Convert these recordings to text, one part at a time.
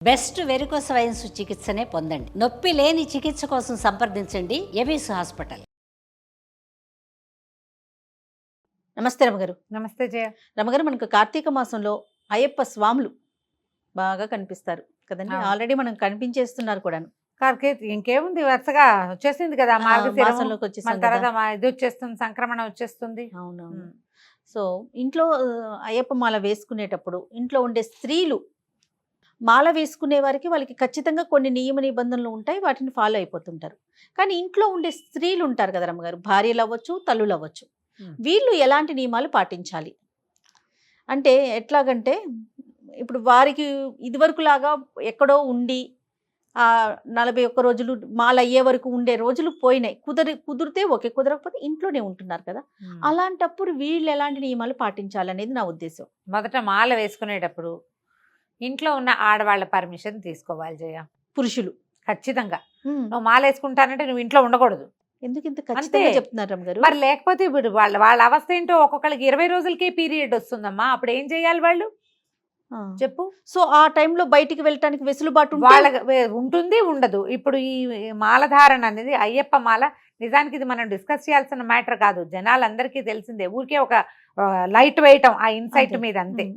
Best varicose veins చికిత్సనే పొందండి. నొప్పి లేని చికిత్స కోసం సంప్రదించండి ఎవిస్ హాస్పిటల్. నమస్తే రమగారు. నమస్తే జయ. రమగారు, మనకు కార్తీక మాసంలో అయ్యప్ప స్వాములు బాగా కనిపిస్తారు కదండి. ఆల్రెడీ మనం కనిపించేస్తున్నారు కూడా. ఇంకేముంది, వరుసగా వచ్చేసింది కదా మాసంలోకి వచ్చేసింది, తర్వాత ఇది వచ్చేస్తుంది, సంక్రమణ వచ్చేస్తుంది. అవునవును. సో ఇంట్లో అయ్యప్ప మాల వేసుకునేటప్పుడు ఇంట్లో ఉండే స్త్రీలు మాల వేసుకునే వారికి వాళ్ళకి ఖచ్చితంగా కొన్ని నియమ నిబంధనలు ఉంటాయి, వాటిని ఫాలో అయిపోతుంటారు. కానీ ఇంట్లో ఉండే స్త్రీలు ఉంటారు కదా రమ్మగారు, భార్యలు అవ్వచ్చు, తల్లులు అవ్వచ్చు, వీళ్ళు ఎలాంటి నియమాలు పాటించాలి అంటే ఎట్లాగంటే, ఇప్పుడు వారికి ఇదివరకు లాగా ఎక్కడో ఉండి 41 రోజులు మాల అయ్యే వరకు ఉండే రోజులు పోయినాయి. కుదిరితే ఓకే, కుదరకపోతే ఇంట్లోనే ఉంటున్నారు కదా. అలాంటప్పుడు వీళ్ళు ఎలాంటి నియమాలు పాటించాలనేది నా ఉద్దేశం. మొదట మాల వేసుకునేటప్పుడు ఇంట్లో ఉన్న ఆడవాళ్ళ పర్మిషన్ తీసుకోవాలి జయ. పురుషులు ఖచ్చితంగా నువ్వు మాల వేసుకుంటానంటే నువ్వు ఇంట్లో ఉండకూడదు. ఎందుకు ఇంత ఖచ్చితంగా చెప్తున్నారు రమ్మగారు? మరి లేకపోతే ఇప్పుడు వాళ్ళ అవస్థ ఏంటో, ఒక్కొక్కరికి 20 రోజులకే పీరియడ్ వస్తుందమ్మా, అప్పుడు ఏం చేయాలి వాళ్ళు చెప్పు. సో ఆ టైంలో బయటికి వెళ్ళటానికి వెసులుబాటు వాళ్ళకి ఉంటుంది, ఉండదు. ఇప్పుడు ఈ మాలధారణ అనేది, అయ్యప్ప మాల నిజానికి ఇది మనం డిస్కస్ చేయాల్సిన మ్యాటర్ కాదు, జనాలందరికీ తెలిసిందే. ఊరికే ఒక లైట్ వేయటం ఆ ఇన్సైట్ మీద అంతే.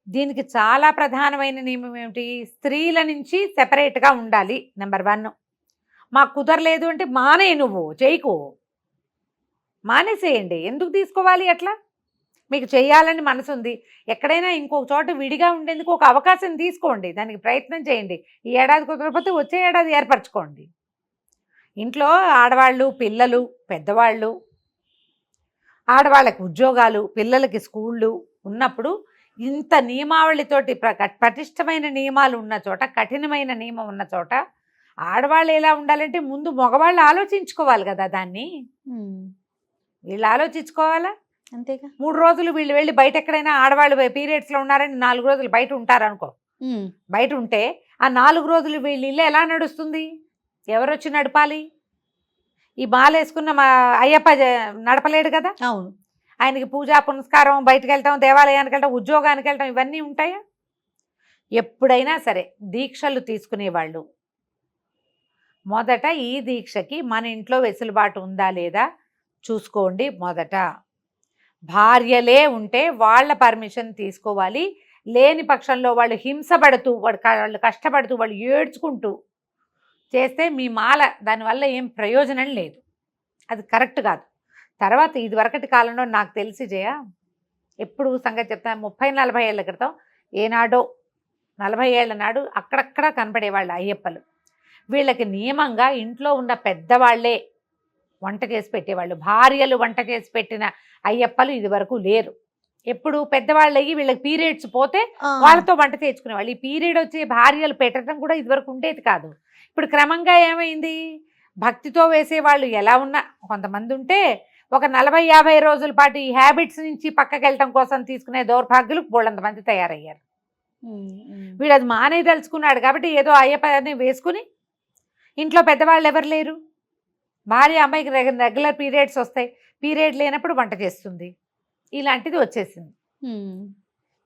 దీనికి చాలా ప్రధానమైన నియమం ఏమిటి? స్త్రీల నుంచి సెపరేట్గా ఉండాలి. నెంబర్ 1. మాకు కుదరలేదు అంటే మానే, నువ్వు చేయకు, మానేసేయండి. ఎందుకు తీసుకోవాలి అట్లా? మీకు చేయాలని మనసు ఉంది, ఎక్కడైనా ఇంకొక చోట విడిగా ఉండేందుకు ఒక అవకాశం తీసుకోండి, దానికి ప్రయత్నం చేయండి. ఈ ఏడాది కుదరకపోతే వచ్చే ఏడాది ఏర్పరచుకోండి. ఇంట్లో ఆడవాళ్ళు, పిల్లలు, పెద్దవాళ్ళు, ఆడవాళ్ళకి ఉద్యోగాలు, పిల్లలకి స్కూళ్ళు ఉన్నప్పుడు ఇంత నియమావళితోటి పటిష్టమైన నియమాలు ఉన్న చోట, కఠినమైన నియమం ఉన్న చోట ఆడవాళ్ళు ఎలా ఉండాలంటే ముందు మగవాళ్ళు ఆలోచించుకోవాలి కదా దాన్ని. వీళ్ళు ఆలోచించుకోవాలా? అంతేగా. 3 రోజులు వీళ్ళు వెళ్ళి బయట ఎక్కడైనా ఆడవాళ్ళు పీరియడ్స్లో ఉన్నారని 4 రోజులు బయట ఉంటారనుకో, బయట ఉంటే ఆ 4 రోజులు వీళ్ళు ఇల్లు ఎలా నడుస్తుంది? ఎవరొచ్చి నడపాలి? ఈ మాల వేసుకున్న మా అయ్యప్ప నడపలేడు కదా. అవును. ఆయనకి పూజా పునస్కారం, బయటకు వెళ్ళటం, దేవాలయానికి వెళ్ళటం, ఉద్యోగానికి వెళ్ళటం, ఇవన్నీ ఉంటాయా? ఎప్పుడైనా సరే దీక్షలు తీసుకునేవాళ్ళు మొదట ఈ దీక్షకి మన ఇంట్లో వెసులుబాటు ఉందా లేదా చూసుకోండి. మొదట భార్యలే ఉంటే వాళ్ళ పర్మిషన్ తీసుకోవాలి. లేని పక్షంలో వాళ్ళు హింసపడుతూ, వాళ్ళు కష్టపడుతూ, వాళ్ళు ఏడ్చుకుంటూ చేస్తే మీ మాల దానివల్ల ఏం ప్రయోజనం లేదు, అది కరెక్ట్ కాదు. తర్వాత ఇదివరకటి కాలంలో నాకు తెలిసి జయ, ఎప్పుడు సంగతి చెప్తాను, 30-40 ఏళ్ల క్రితం ఏనాడో 40 ఏళ్ల నాడు అక్కడక్కడ కనపడేవాళ్ళు అయ్యప్పలు. వీళ్ళకి నియమంగా ఇంట్లో ఉన్న పెద్దవాళ్లే వంట చేసి పెట్టేవాళ్ళు. భార్యలు వంట చేసి పెట్టిన అయ్యప్పలు ఇది వరకు లేరు. ఎప్పుడు పెద్దవాళ్ళు అయ్యి వీళ్ళకి పీరియడ్స్ పోతే వాళ్ళతో వంట చేయించుకునేవాళ్ళు. ఈ పీరియడ్ వచ్చి భార్యలు పెట్టడం కూడా ఇదివరకు ఉండేది కాదు. ఇప్పుడు క్రమంగా ఏమైంది, భక్తితో వేసేవాళ్ళు ఎలా ఉన్నా కొంతమంది ఉంటే, ఒక 40-50 రోజుల పాటు ఈ హ్యాబిట్స్ నుంచి పక్కకి వెళ్ళటం కోసం తీసుకునే దౌర్భాగ్యులు బోళ్ళంతమంది తయారయ్యారు. వీడు అది మానే తలుచుకున్నాడు కాబట్టి ఏదో అయ్యప్పని వేసుకుని, ఇంట్లో పెద్దవాళ్ళు ఎవరు లేరు, భార్య అమ్మాయికి రెగ్యులర్ పీరియడ్స్ వస్తాయి, పీరియడ్ లేనప్పుడు వంట చేస్తుంది, ఇలాంటిది వచ్చేసింది.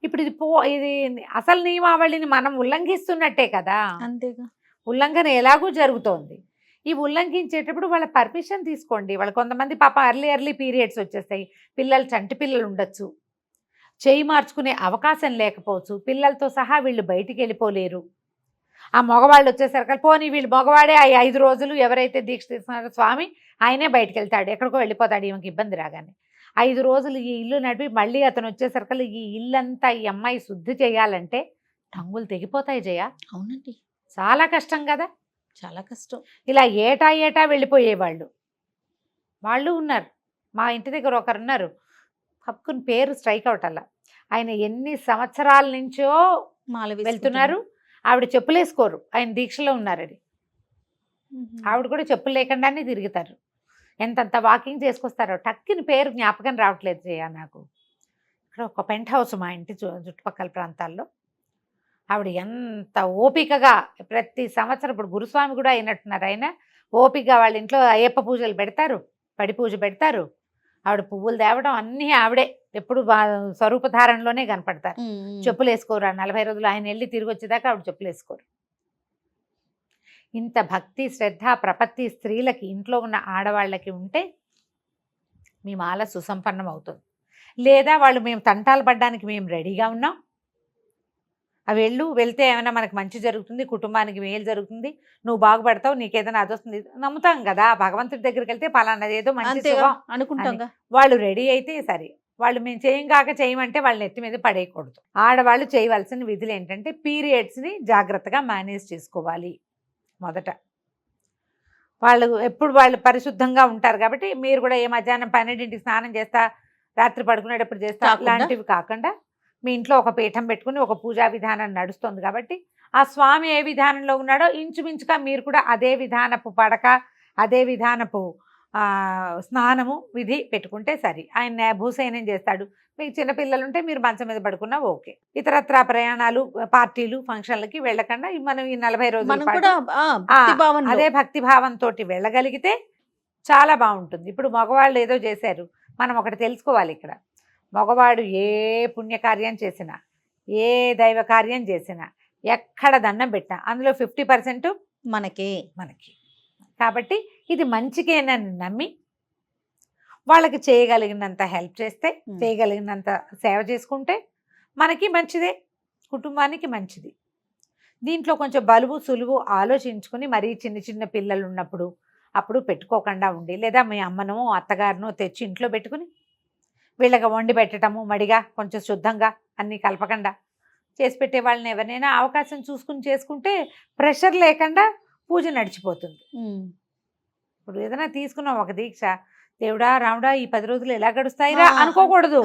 ఇప్పుడు ఇది అసలు నియమావళిని మనం ఉల్లంఘిస్తున్నట్టే కదా. అంతేగా. ఉల్లంఘన ఎలాగూ జరుగుతోంది. ఈ ఉల్లంఘించేటప్పుడు వాళ్ళ పర్మిషన్ తీసుకోండి. వాళ్ళు కొంతమంది పాప ఎర్లీ పీరియడ్స్ వచ్చేస్తాయి, పిల్లలు చంటి పిల్లలు ఉండొచ్చు, చేయి మార్చుకునే అవకాశం లేకపోవచ్చు, పిల్లలతో సహా వీళ్ళు బయటికి వెళ్ళిపోలేరు. ఆ మగవాళ్ళు వచ్చేసరికి పోనీ వీళ్ళు మగవాడే 5 రోజులు ఎవరైతే దీక్ష తీసుకున్నారో స్వామి ఆయనే బయటకు వెళ్తాడు, ఎక్కడికో వెళ్ళిపోతాడు, ఈమెకి ఇబ్బంది రాగానే. 5 రోజులు ఈ ఇల్లు నడిపి మళ్ళీ అతను వచ్చేసరికి ఈ ఇల్లంతా ఈ అమ్మాయి శుద్ధి చేయాలంటే టంగులు తెగిపోతాయి జయ. అవునండి, చాలా కష్టం కదా, చాలా కష్టం. ఇలా ఏటా వెళ్ళిపోయేవాళ్ళు వాళ్ళు ఉన్నారు. మా ఇంటి దగ్గర ఒకరున్నారు, పక్కన పేరు స్ట్రైక్ అవుట్ అలా, ఆయన ఎన్ని సంవత్సరాల నుంచో వెళ్తున్నారు, ఆవిడ చెప్పులు వేసుకోరు, ఆయన దీక్షలో ఉన్నారని. ఆవిడ కూడా చెప్పులు లేకుండానే తిరుగుతారు, ఎంతంత వాకింగ్ చేసుకొస్తారో. టక్కిన పేరు జ్ఞాపకం రావట్లేదు జయ నాకు. ఇక్కడ ఒక పెంట్ హౌస్ మా ఇంటి చుట్టుపక్కల ప్రాంతాల్లో. ఆవిడ ఎంత ఓపికగా ప్రతి సంవత్సరం, ఇప్పుడు గురుస్వామి కూడా అయినట్టున్నారు ఆయన, ఓపికగా వాళ్ళ ఇంట్లో అయ్యప్ప పూజలు పెడతారు, పడి పూజ పెడతారు, ఆవిడ పువ్వులు తేవడం అన్నీ ఆవిడే, ఎప్పుడు స్వరూపధారణలోనే కనపడతారు. చెప్పులు వేసుకోరు. ఆ 40 రోజులు ఆయన వెళ్ళి తిరిగి వచ్చేదాకా ఆవిడ చెప్పులు వేసుకోరు. ఇంత భక్తి శ్రద్ధ ప్రపత్తి స్త్రీలకి, ఇంట్లో ఉన్న ఆడవాళ్ళకి ఉంటే మీ మాల సుసంపన్నం అవుతుంది. లేదా వాళ్ళు మేము తంటాలు పడ్డానికి మేము రెడీగా ఉన్నాం, అవి వెళ్తే ఏమైనా మనకు మంచి జరుగుతుంది, కుటుంబానికి మేలు జరుగుతుంది, నువ్వు బాగుపడతావు, నీకేదైనా అది వస్తుంది, నమ్ముతాం కదా. భగవంతుడి దగ్గరికి వెళ్తే పలానాది ఏదో మంచి శుభం అనుకుంటాం. వాళ్ళు రెడీ అయితే సరే. వాళ్ళు మేము చేయమంటే వాళ్ళని ఎత్తి మీద పడేయకూడదు. ఆడవాళ్ళు చేయవలసిన విధులు ఏంటంటే పీరియడ్స్ని జాగ్రత్తగా మేనేజ్ చేసుకోవాలి. మొదట వాళ్ళు పరిశుద్ధంగా ఉంటారు కాబట్టి మీరు కూడా ఏ మధ్యాహ్నం 12ంటికి స్నానం చేస్తా, రాత్రి పడుకునేటప్పుడు చేస్తా లాంటివి కాకుండా మీ ఇంట్లో ఒక పీఠం పెట్టుకుని ఒక పూజా విధానం నడుస్తుంది కాబట్టి ఆ స్వామి ఏ విధానంలో ఉన్నాడో ఇంచుమించుగా మీరు కూడా అదే విధానపు పడక, అదే విధానపు స్నానము విధి పెట్టుకుంటే సరి. ఆయన భూశయనం చేస్తాడు. మీకు చిన్నపిల్లలు ఉంటే మీరు మంచం మీద పడుకున్నా ఓకే. ఇతరత్రా ప్రయాణాలు, పార్టీలు, ఫంక్షన్లకి వెళ్ళకుండా మనం ఈ 40 రోజులు అదే భక్తి భావంతో వెళ్ళగలిగితే చాలా బాగుంటుంది. ఇప్పుడు మగవాళ్ళు ఏదో చేశారు, మనం ఒకటి తెలుసుకోవాలి ఇక్కడ. మగవాడు ఏ పుణ్యకార్యం చేసినా, ఏ దైవ కార్యం చేసినా, ఎక్కడ దండం పెట్టినా అందులో 50% మనకి. కాబట్టి ఇది మంచికేనని నమ్మి వాళ్ళకి చేయగలిగినంత హెల్ప్ చేస్తే, చేయగలిగినంత సేవ చేసుకుంటే మనకి మంచిదే, కుటుంబానికి మంచిది. దీంట్లో కొంచెం బలువు సులువు ఆలోచించుకుని మరీ చిన్న పిల్లలు ఉన్నప్పుడు అప్పుడు పెట్టుకోకుండా ఉండి, లేదా మీ అమ్మనో అత్తగారినో తెచ్చి ఇంట్లో పెట్టుకుని వీళ్ళకి వండి పెట్టడము, మడిగా కొంచెం శుద్ధంగా అన్నీ కలపకుండా చేసి పెట్టే వాళ్ళని ఎవరినైనా అవకాశం చూసుకుని చేసుకుంటే ప్రెషర్ లేకుండా పూజ నడిచిపోతుంది. ఇప్పుడు ఏదైనా తీసుకున్నాం ఒక దీక్ష, దేవుడా రాముడా ఈ 10 రోజులు ఎలా గడుస్తాయిరా అనుకోకూడదు.